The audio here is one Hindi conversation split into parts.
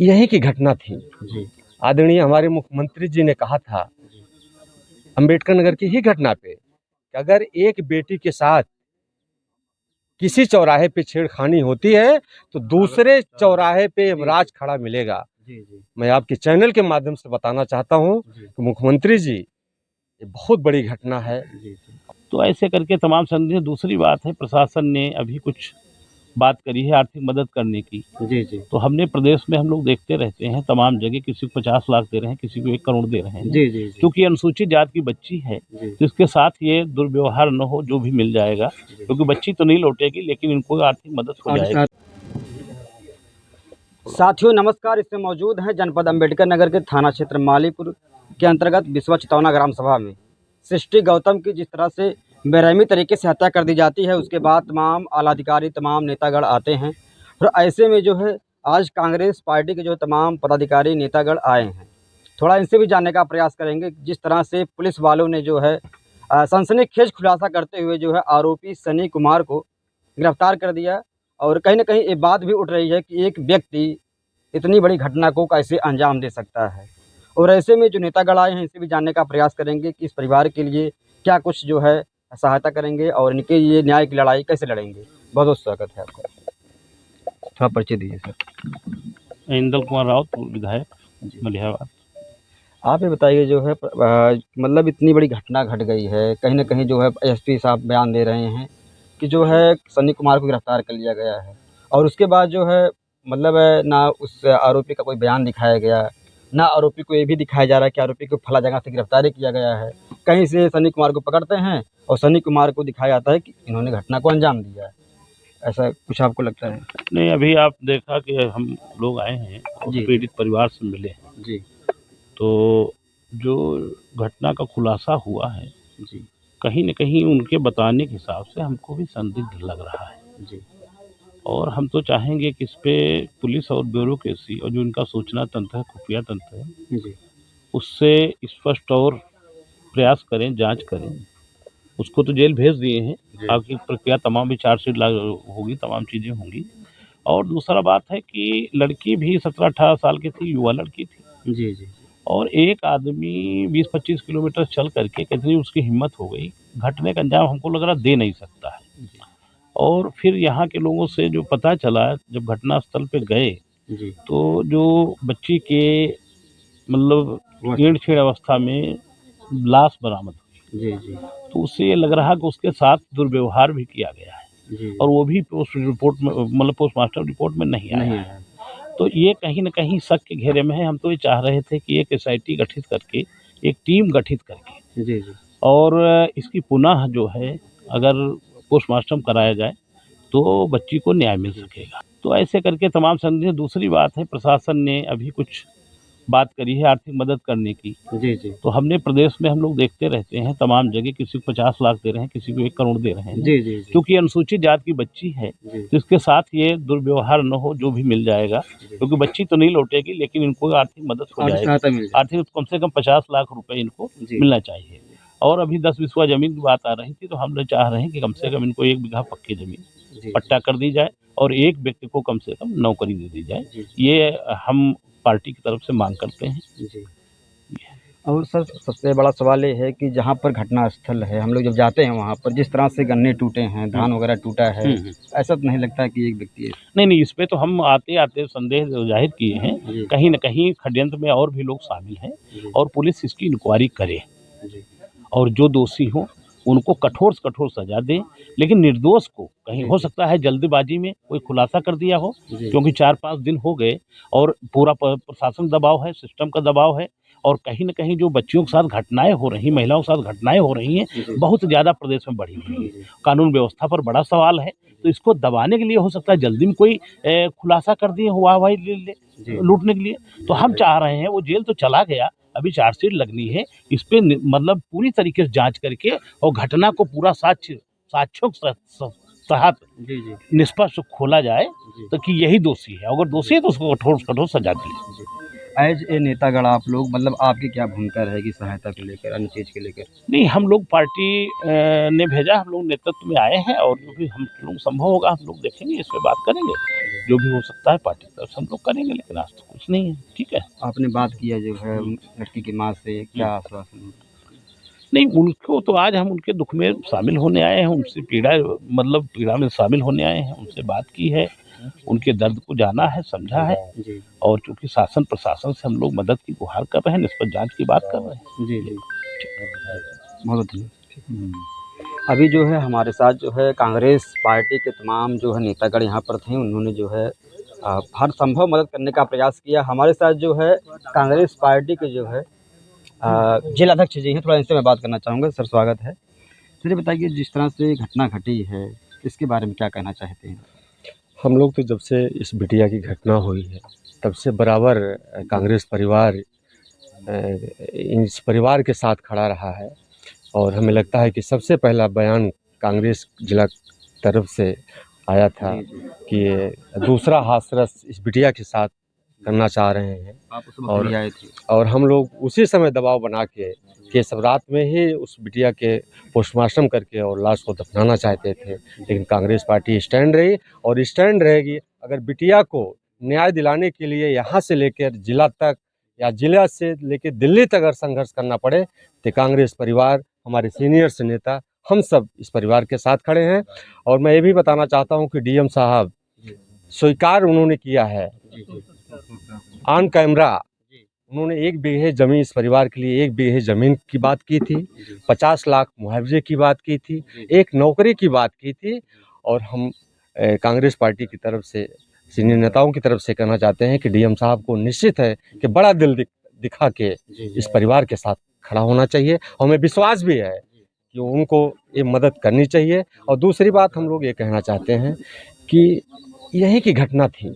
यही की घटना थी। जी आदरणीय हमारे मुख्यमंत्री जी ने कहा था अंबेडकर नगर की ही घटना पे कि अगर एक बेटी के साथ किसी चौराहे पे छेड़खानी होती है तो दूसरे चौराहे पे यमराज खड़ा मिलेगा। जी जी मैं आपके चैनल के माध्यम से बताना चाहता हूँ जी कि मुख्यमंत्री जी ये बहुत बड़ी घटना है। जी। तो ऐसे करके तमाम संदेश। दूसरी बात है, प्रशासन ने अभी कुछ बात करी है आर्थिक मदद करने की। जी जी। तो हमने प्रदेश में हम लोग देखते रहते हैं तमाम जगह, किसी को 50 लाख दे रहे हैं, किसी को 1 करोड़ दे रहे हैं। जी जी जी। क्योंकि अनुसूचित जाति की बच्ची है तो इसके साथ ये दुर्व्यवहार न हो, जो भी मिल जाएगा, क्योंकि बच्ची तो नहीं लौटेगी लेकिन इनको आर्थिक मदद हो जाएगी। साथियों नमस्कार, इसमें मौजूद हैं जनपद अंबेडकर नगर के थाना क्षेत्र मालीपुर के अंतर्गत बिस्वा चितौना ग्राम सभा में सृष्टि गौतम की जिस तरह से बेरहमी तरीके से हत्या कर दी जाती है, उसके बाद तमाम आलाधिकारी, तमाम नेतागण आते हैं। और ऐसे में जो है आज कांग्रेस पार्टी के जो तमाम पदाधिकारी, नेतागण आए हैं। थोड़ा इनसे भी जानने का प्रयास करेंगे जिस तरह से पुलिस वालों ने जो है सनसनीखेज खुलासा करते हुए जो है आरोपी सनी कुमार को गिरफ्तार कर दिया। और कहीं ना कहीं ये बात भी उठ रही है कि एक व्यक्ति इतनी बड़ी घटना को कैसे अंजाम दे सकता है। और ऐसे में जो नेतागण आए हैं इनसे भी जानने का प्रयास करेंगे कि इस परिवार के लिए क्या कुछ जो है सहायता करेंगे और इनके ये न्याय की लड़ाई कैसे लड़ेंगे। बहुत बहुत स्वागत है आपका। थोड़ा परिचय दीजिए सर। इंदल कुमार राउत, विधायक मलिहाबाद। आप ये बताइए जो है मतलब इतनी बड़ी घटना घट गई है, कहीं ना कहीं जो है एसपी साहब बयान दे रहे हैं कि जो है सनी कुमार को गिरफ्तार कर लिया गया है। और उसके बाद जो है मतलब ना उस आरोपी का कोई बयान दिखाया गया, ना आरोपी को ये भी दिखाया जा रहा है कि आरोपी को फला जगह से गिरफ्तारी किया गया है। कहीं से सनी कुमार को पकड़ते हैं और सनी कुमार को दिखाया जाता है कि इन्होंने घटना को अंजाम दिया है। ऐसा कुछ आपको लगता है? नहीं, अभी आप देखा कि हम लोग आए हैं और जी पीड़ित परिवार से मिले हैं। जी तो जो घटना का खुलासा हुआ है, जी कहीं न कहीं उनके बताने के हिसाब से हमको भी संदिग्ध लग रहा है। जी और हम तो चाहेंगे कि इस पे पुलिस और ब्यूरोक्रेसी और जो इनका सूचना तंत्र है, खुफिया तंत्र है, जी उससे स्पष्ट और प्रयास करें, जाँच करें। उसको तो जेल भेज दिए हैं, आगे प्रक्रिया तमाम भी चार्जशीट होगी, तमाम चीज़ें होंगी। और दूसरा बात है कि लड़की भी 17-18 साल की थी, युवा लड़की थी। जी जी और एक आदमी 20-25 किलोमीटर चल करके कितनी उसकी हिम्मत हो गई, घटने का अंजाम हमको लग रहा दे नहीं सकता है। और फिर यहाँ के लोगों से जो पता चला, जब घटना स्थल पे गए जी तो जो बच्ची के मतलब छेड़ अवस्था में लाश बरामद हुई। जी जी तो उससे ये लग रहा कि उसके साथ दुर्व्यवहार भी किया गया है जी और वो भी पोस्ट रिपोर्ट में मतलब पोस्टमार्टम रिपोर्ट में नहीं आया है। तो ये कहीं न कहीं शक के घेरे में है। हम तो ये चाह रहे थे कि एक एसआईटी गठित करके, एक टीम गठित करके जी जी और इसकी पुनः जो है अगर पोस्टमार्टम कराया जाए तो बच्ची को न्याय मिल सकेगा। तो ऐसे करके तमाम संदेश। दूसरी बात है, प्रशासन ने अभी कुछ बात करी है आर्थिक मदद करने की। जी जी तो हमने प्रदेश में हम लोग देखते रहते हैं तमाम जगह, किसी को 50 लाख दे रहे हैं, किसी को 1 करोड़ दे रहे हैं। जी जी जी क्योंकि अनुसूचित जाति की बच्ची है तो इसके साथ ये दुर्व्यवहार न हो, जो भी मिल जाएगा, क्योंकि बच्ची तो नहीं लौटेगी लेकिन इनको आर्थिक मदद हो जाएगी। आर्थिक कम से कम 50 लाख रुपए इनको मिलना चाहिए। और अभी 10 बिस्वा जमीन की बात आ रही थी, तो हम लोग चाह रहे हैं कि कम से कम इनको 1 बीघा पक्की जमीन पट्टा कर दी जाए और एक व्यक्ति को कम से कम नौकरी दे दी जाए। ये हम पार्टी की तरफ से मांग करते हैं। जी। और सर सबसे बड़ा सवाल ये है कि जहाँ पर घटना स्थल है, हम लोग जब जाते हैं वहाँ पर जिस तरह से गन्ने टूटे हैं, धान वगैरह टूटा है, ऐसा तो नहीं लगता कि एक व्यक्ति है? नहीं, इस पे तो हम आते-आते संदेह ज़ाहिर किए हैं। कहीं न कहीं षड्यंत्र में और भी लोग शामिल हैं और पुलिस इसकी इंक्वायरी करे और जो दोषी हों उनको कठोर से कठोर सज़ा दें। लेकिन निर्दोष को, कहीं हो सकता है जल्दबाजी में कोई खुलासा कर दिया हो, क्योंकि 4-5 दिन हो गए और पूरा प्रशासन दबाव है, सिस्टम का दबाव है और कहीं न कहीं जो बच्चियों के साथ घटनाएँ हो रही हैं, महिलाओं के साथ घटनाएँ हो रही हैं, बहुत ज़्यादा प्रदेश में बढ़ी हुई हैं। कानून व्यवस्था पर बड़ा सवाल है, तो इसको दबाने के लिए हो सकता है जल्दी में कोई खुलासा कर दिए, वाह-वाही ले ले लूटने के लिए। तो हम चाह रहे हैं, वो जेल तो चला गया, अभी चार्जशीट लगनी है, इस पे मतलब पूरी तरीके से जाँच करके और घटना को पूरा साक्ष्यों के साथ निष्पक्ष खोला जाए, तो कि यही दोषी है, अगर दोषी है तो उसको कठोर से कठोर सजा दी। एज ए नेतागढ़ आप लोग मतलब आपकी क्या भूमिका रहेगी सहायता को लेकर, अन्य चीज़ के लेकर? नहीं, हम लोग पार्टी ने भेजा, हम लोग नेतृत्व में आए हैं और जो भी हम लोग संभव होगा हम लोग देखेंगे, इस पे बात करेंगे। जो भी हो सकता है पार्टी की तरफ से हम लोग करेंगे, लेकिन आज तो कुछ नहीं है। ठीक है। आपने बात किया जो है लड़की की माँ से, क्या आश्वासन? नहीं, उनको तो आज हम उनके दुख में शामिल होने आए हैं, उनसे पीड़ा में शामिल होने आए हैं, उनसे बात की है, उनके दर्द को जाना है, समझा है। जी और चूंकि शासन प्रशासन से हम लोग मदद की गुहार कर रहे हैं, इस पर जांच की बात कर रहे हैं। जी जी, बहुत धन्यवाद। अभी जो है हमारे साथ जो है कांग्रेस पार्टी के तमाम जो है नेतागण यहाँ पर थे, उन्होंने जो है हर संभव मदद करने का प्रयास किया। हमारे साथ जो है कांग्रेस पार्टी के जो है जिला अध्यक्ष जी हैं, थोड़ा इनसे मैं बात करना चाहूँगा। सर स्वागत है। सर ये बताइए जिस तरह से घटना घटी है इसके बारे में क्या कहना चाहते हैं? हम लोग तो जब से इस बिटिया की घटना हुई है तब से बराबर कांग्रेस परिवार इस परिवार के साथ खड़ा रहा है और हमें लगता है कि सबसे पहला बयान कांग्रेस जिला तरफ से आया था कि दूसरा हाथरस इस बिटिया के साथ करना चाह रहे हैं आप उस वक्त भी आए थे? और हम लोग उसी समय दबाव बना के सब रात में ही उस बिटिया के पोस्टमार्टम करके और लाश को दफनाना चाहते थे, लेकिन कांग्रेस पार्टी स्टैंड रही और स्टैंड रहेगी। अगर बिटिया को न्याय दिलाने के लिए यहाँ से लेकर जिला तक या जिला से लेकर दिल्ली तक अगर संघर्ष करना पड़े तो कांग्रेस परिवार, हमारे सीनियर्स नेता, हम सब इस परिवार के साथ खड़े हैं। और मैं ये भी बताना चाहता हूँ कि डीएम साहब स्वीकार उन्होंने किया है ऑन कैमरा, उन्होंने 1 बीघे ज़मीन इस परिवार के लिए 1 बीघे ज़मीन की बात की थी, 50 लाख मुआवजे की बात की थी, एक नौकरी की बात की थी। और हम कांग्रेस पार्टी की तरफ से सीनियर नेताओं की तरफ से कहना चाहते हैं कि डीएम साहब को निश्चित है कि बड़ा दिल दिखा के इस परिवार के साथ खड़ा होना चाहिए। हमें विश्वास भी है कि उनको ये मदद करनी चाहिए। और दूसरी बात हम लोग ये कहना चाहते हैं कि यही की घटना थी।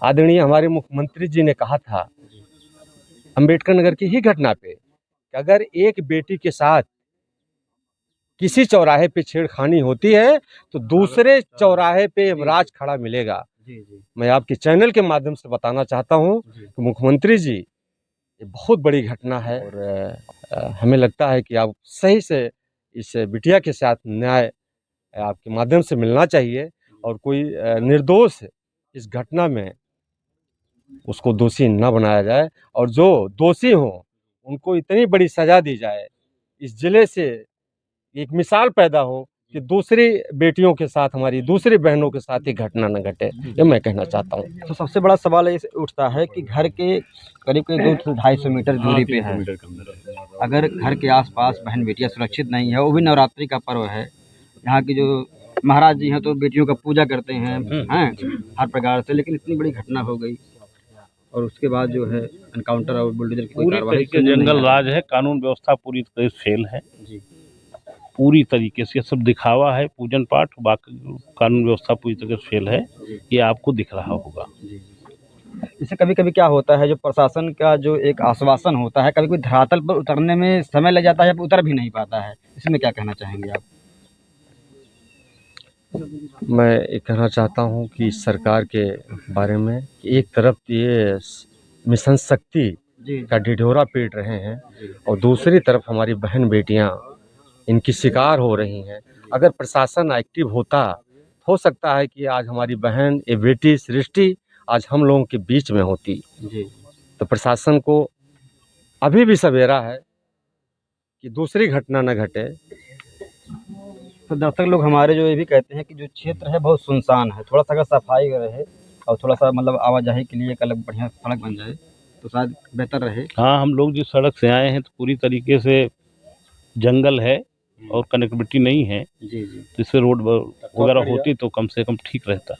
आदरणीय हमारे मुख्यमंत्री जी ने कहा था अंबेडकर नगर की ही घटना पे कि अगर एक बेटी के साथ किसी चौराहे पे छेड़खानी होती है तो दूसरे चौराहे पे यमराज खड़ा मिलेगा। मैं आपके चैनल के माध्यम से बताना चाहता हूँ कि मुख्यमंत्री जी ये बहुत बड़ी घटना है और हमें लगता है कि आप सही से इस बिटिया के साथ न्याय आपके माध्यम से मिलना चाहिए और कोई निर्दोष इस घटना में उसको दोषी न बनाया जाए और जो दोषी हों उनको इतनी बड़ी सज़ा दी जाए, इस ज़िले से एक मिसाल पैदा हो कि दूसरी बेटियों के साथ, हमारी दूसरी बहनों के साथ ये घटना न घटे, ये मैं कहना चाहता हूँ। तो सबसे बड़ा सवाल ये उठता है कि घर के करीब 200 से 250 मीटर दूरी पे है, अगर घर के आसपास बहन बेटियां सुरक्षित नहीं है, वो भी नवरात्रि का पर्व है, यहाँ की जो महाराज जी हैं तो बेटियों का पूजा करते हैं हर प्रकार से, लेकिन इतनी बड़ी घटना हो गई और उसके बाद जो है एनकाउंटर और बुलडोजर की कोई पूरी कार्रवाई तरीके से जंगल राज है, कानून व्यवस्था पूरी तरह से फेल है जी। पूरी तरीके से। ये सब दिखावा है, पूजन पाठ, बाकी कानून व्यवस्था पूरी तरह से फेल है, ये आपको दिख रहा होगा। जैसे कभी-कभी क्या होता है जो प्रशासन का जो एक आश्वासन होता है, कभी-कभी धरातल पर उतरने में समय लग जाता है या उतर भी नहीं पाता है, इसमें क्या कहना चाहेंगे आप? मैं ये कहना चाहता हूँ कि सरकार के बारे में कि एक तरफ ये मिशन शक्ति का ढिढोरा पीट रहे हैं और दूसरी तरफ हमारी बहन बेटियाँ इनकी शिकार हो रही हैं। अगर प्रशासन एक्टिव होता हो सकता है कि आज हमारी बहन ये बेटी सृष्टि आज हम लोगों के बीच में होती। तो प्रशासन को अभी भी सवेरा है कि दूसरी घटना न घटे। तो दर्शक लोग हमारे जो ये भी कहते हैं कि जो क्षेत्र है बहुत सुनसान है, थोड़ा सा अगर सफाई रहे और थोड़ा सा मतलब आवाजाही के लिए एक अलग बढ़िया सड़क बन जाए तो शायद बेहतर रहे। हाँ, हम लोग जिस सड़क से आए हैं तो पूरी तरीके से जंगल है और कनेक्टिविटी नहीं है, तो इससे रोड वगैरह होती तो कम से कम ठीक रहता।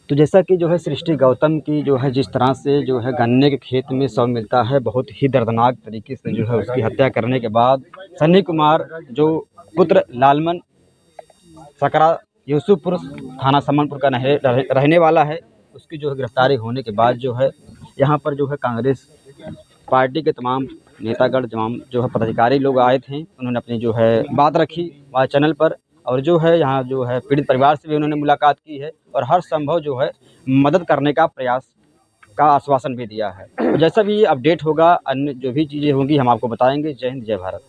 तो जैसा कि जो है सृष्टि गौतम की जो है जिस तरह से जो है गन्ने के खेत में शव मिलता है, बहुत ही दर्दनाक तरीके से जो है उसकी हत्या करने के बाद सन्नी कुमार जो पुत्र लालमन सकरा यूसुफपुर थाना समनपुर का रहने वाला है, उसकी जो है गिरफ्तारी होने के बाद जो है यहाँ पर जो है कांग्रेस पार्टी के तमाम नेतागण, तमाम जो है पदाधिकारी लोग आए थे, उन्होंने अपनी जो है बात रखी हमारे चैनल पर और जो है यहाँ जो है पीड़ित परिवार से भी उन्होंने मुलाकात की है और हर संभव जो है मदद करने का प्रयास का आश्वासन भी दिया है। तो जैसा भी अपडेट होगा, अन्य जो भी चीज़ें होंगी हम आपको बताएंगे। जय हिंद, जय भारत।